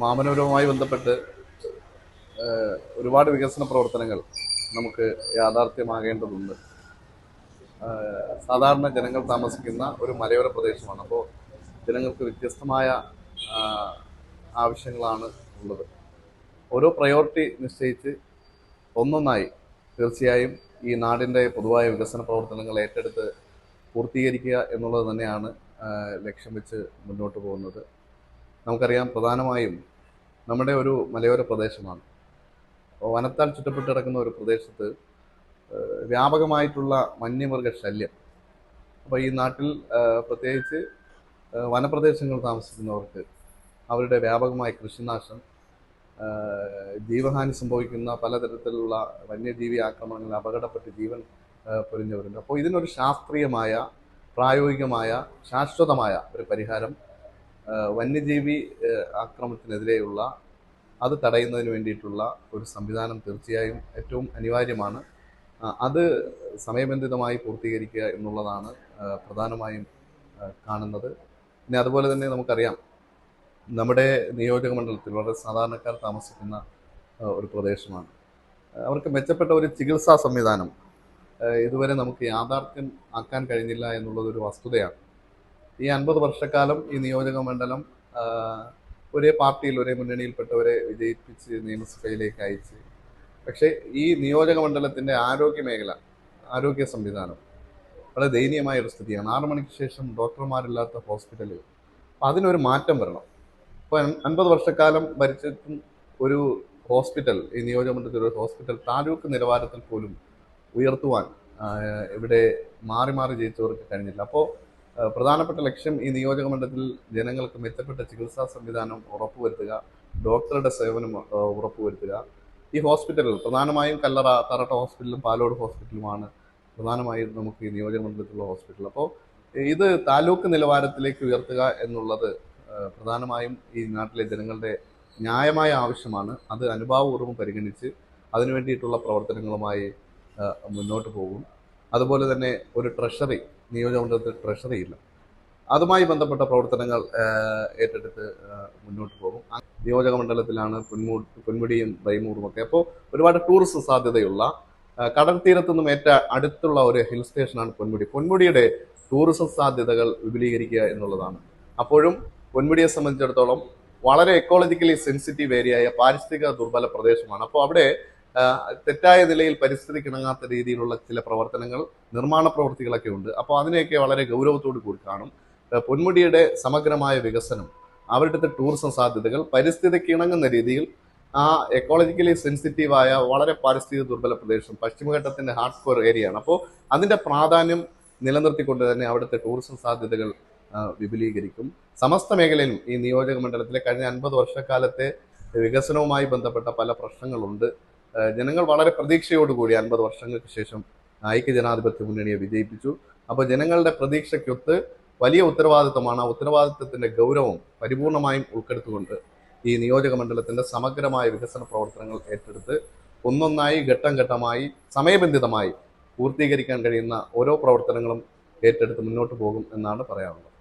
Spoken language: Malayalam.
മാമനപുരവുമായി ബന്ധപ്പെട്ട് ഒരുപാട് വികസന പ്രവർത്തനങ്ങൾ നമുക്ക് യാഥാർത്ഥ്യമാകേണ്ടതുണ്ട്. സാധാരണ ജനങ്ങൾ താമസിക്കുന്ന ഒരു മലയോര പ്രദേശമാണ്. അപ്പോൾ ജനങ്ങൾക്ക് വ്യത്യസ്തമായ ആ, ആവശ്യങ്ങളാണ് ഉള്ളത്. ഓരോ പ്രയോറിറ്റി നിശ്ചയിച്ച് ഒന്നൊന്നായി തീർച്ചയായും ഈ നാടിൻ്റെ പൊതുവായ വികസന പ്രവർത്തനങ്ങൾ ഏറ്റെടുത്ത് പൂർത്തീകരിക്കുക എന്നുള്ളത് തന്നെയാണ് ലക്ഷ്യം വെച്ച് മുന്നോട്ട് പോകുന്നത്. നമുക്കറിയാം, പ്രധാനമായും നമ്മുടെ ഒരു മലയോര പ്രദേശമാണ്. വനത്താൽ ചുറ്റപ്പെട്ട് കിടക്കുന്ന ഒരു പ്രദേശത്ത് വ്യാപകമായിട്ടുള്ള വന്യമൃഗ ശല്യം. അപ്പോൾ ഈ നാട്ടിൽ പ്രത്യേകിച്ച് വനപ്രദേശങ്ങൾ താമസിക്കുന്നവർക്ക് അവരുടെ വ്യാപകമായ കൃഷിനാശം, ജീവഹാനി സംഭവിക്കുന്ന പലതരത്തിലുള്ള വന്യജീവി ആക്രമണങ്ങളിൽ അപകടപ്പെട്ട് ജീവൻ പൊലിഞ്ഞവരുണ്ട്. അപ്പോൾ ഇതിനൊരു ശാസ്ത്രീയമായ, പ്രായോഗികമായ, ശാശ്വതമായ ഒരു പരിഹാരം വന്യജീവി ആക്രമണത്തിനെതിരെയുള്ള അത് തടയുന്നതിന് വേണ്ടിയിട്ടുള്ള ഒരു സംവിധാനം തീർച്ചയായും ഏറ്റവും അനിവാര്യമാണ്. അത് സമയബന്ധിതമായി പൂർത്തീകരിക്കുക എന്നുള്ളതാണ് പ്രധാനമായും കാണുന്നത്. പിന്നെ അതുപോലെ തന്നെ നമുക്കറിയാം, നമ്മുടെ നിയോജക മണ്ഡലത്തിൽ വളരെ സാധാരണക്കാർ താമസിക്കുന്ന ഒരു പ്രദേശമാണ്. അവർക്ക് മെച്ചപ്പെട്ട ഒരു ചികിത്സാ സംവിധാനം ഇതുവരെ നമുക്ക് യാഥാർത്ഥ്യം ആക്കാൻ കഴിഞ്ഞില്ല എന്നുള്ളതൊരു വസ്തുതയാണ്. ഈ 50 വർഷക്കാലം ഈ നിയോജക മണ്ഡലം ഒരേ പാർട്ടിയിൽ, ഒരേ മുന്നണിയിൽപ്പെട്ടവരെ വിജയിപ്പിച്ച് നിയമസഭയിലേക്ക് അയച്ച്, പക്ഷേ ഈ നിയോജക മണ്ഡലത്തിൻ്റെ ആരോഗ്യ മേഖല, ആരോഗ്യ സംവിധാനം വളരെ ദയനീയമായ ഒരു സ്ഥിതിയാണ്. 6 മണിക്ക് ശേഷം ഡോക്ടർമാരില്ലാത്ത ഹോസ്പിറ്റലുകൾ. അപ്പം അതിനൊരു മാറ്റം വരണം. ഇപ്പോൾ 50 വർഷക്കാലം ഭരിച്ചിട്ടും ഒരു ഹോസ്പിറ്റൽ, ഈ നിയോജക മണ്ഡലത്തിൽ ഒരു ഹോസ്പിറ്റൽ താലൂക്ക് നിലവാരത്തിൽ പോലും ഉയർത്തുവാൻ ഇവിടെ മാറി മാറി ജയിച്ചവർക്ക് കഴിഞ്ഞില്ല. അപ്പോൾ പ്രധാനപ്പെട്ട ലക്ഷ്യം ഈ നിയോജക മണ്ഡലത്തിൽ ജനങ്ങൾക്ക് മെച്ചപ്പെട്ട ചികിത്സാ സംവിധാനം ഉറപ്പുവരുത്തുക, ഡോക്ടറുടെ സേവനം ഉറപ്പുവരുത്തുക. ഈ ഹോസ്പിറ്റലുകൾ പ്രധാനമായും കല്ലറ, തറട്ട ഹോസ്പിറ്റലും പാലോട് ഹോസ്പിറ്റലുമാണ് പ്രധാനമായും നമുക്ക് ഈ നിയോജക മണ്ഡലത്തിലുള്ള ഹോസ്പിറ്റൽ. അപ്പോൾ ഇത് താലൂക്ക് നിലവാരത്തിലേക്ക് ഉയർത്തുക എന്നുള്ളത് പ്രധാനമായും ഈ നാട്ടിലെ ജനങ്ങളുടെ ന്യായമായ ആവശ്യമാണ്. അത് അനുഭാവപൂർവ്വം പരിഗണിച്ച് അതിനു വേണ്ടിയിട്ടുള്ള പ്രവർത്തനങ്ങളുമായി മുന്നോട്ട് പോകും. അതുപോലെ തന്നെ ഒരു ട്രഷറി, നിയോജകമണ്ഡലത്തിൽ ട്രഷറി ഇല്ല, അതുമായി ബന്ധപ്പെട്ട പ്രവർത്തനങ്ങൾ ഏറ്റെടുത്ത് മുന്നോട്ട് പോകും. നിയോജക മണ്ഡലത്തിലാണ് പൊന്മുടിയും ബൈമൂറും ഒക്കെ. അപ്പോൾ ഒരുപാട് ടൂറിസം സാധ്യതയുള്ള, കടൽ തീരത്തു നിന്നും അടുത്തുള്ള ഒരു ഹിൽ സ്റ്റേഷനാണ് പൊന്മുടി. പൊന്മുടിയുടെ ടൂറിസം സാധ്യതകൾ വിപുലീകരിക്കുക എന്നുള്ളതാണ്. അപ്പോഴും പൊന്മുടിയെ സംബന്ധിച്ചിടത്തോളം വളരെ എക്കോളജിക്കലി സെൻസിറ്റീവ് ഏരിയയായ, പാരിസ്ഥിതിക ദുർബല പ്രദേശമാണ്. അപ്പോൾ അവിടെ തെറ്റായ നിലയിൽ പരിസ്ഥിതിക്കിണങ്ങാത്ത രീതിയിലുള്ള ചില പ്രവർത്തനങ്ങൾ, നിർമ്മാണ പ്രവൃത്തികളൊക്കെ ഉണ്ട്. അപ്പോൾ അതിനെയൊക്കെ വളരെ ഗൗരവത്തോടു കൂടി കാണും. പൊന്മുടിയുടെ സമഗ്രമായ വികസനം, അവരുടെ ടൂറിസം സാധ്യതകൾ പരിസ്ഥിതിക്ക് ഇണങ്ങുന്ന രീതിയിൽ, ആ എക്കോളജിക്കലി സെൻസിറ്റീവായ വളരെ പാരിസ്ഥിതിക ദുർബല പ്രദേശം പശ്ചിമഘട്ടത്തിന്റെ ഹാർഡ് കോർ ഏരിയയാണ്. അപ്പോൾ അതിന്റെ പ്രാധാന്യം നിലനിർത്തിക്കൊണ്ട് തന്നെ അവിടുത്തെ ടൂറിസം സാധ്യതകൾ വിപുലീകരിക്കും. സമസ്ത മേഖലയിലും ഈ നിയോജക മണ്ഡലത്തിലെ കഴിഞ്ഞ 50 വർഷക്കാലത്തെ വികസനവുമായി ബന്ധപ്പെട്ട പല പ്രശ്നങ്ങളുണ്ട്. ജനങ്ങൾ വളരെ പ്രതീക്ഷയോടുകൂടി 50 വർഷങ്ങൾക്ക് ശേഷം ഐക്യജനാധിപത്യ മുന്നണിയെ വിജയിപ്പിച്ചു. അപ്പോൾ ജനങ്ങളുടെ പ്രതീക്ഷയ്ക്കൊത്ത് വലിയ ഉത്തരവാദിത്തമാണ്. ആ ഉത്തരവാദിത്തത്തിന്റെ ഗൗരവം പരിപൂർണമായും ഉൾപ്പെടുത്തുകൊണ്ട് ഈ നിയോജക മണ്ഡലത്തിന്റെ സമഗ്രമായ വികസന പ്രവർത്തനങ്ങൾ ഏറ്റെടുത്ത് ഒന്നൊന്നായി, ഘട്ടം ഘട്ടമായി, സമയബന്ധിതമായി പൂർത്തീകരിക്കാൻ കഴിയുന്ന ഓരോ പ്രവർത്തനങ്ങളും ഏറ്റെടുത്ത് മുന്നോട്ട് പോകും എന്നാണ് പറയാനുള്ളത്.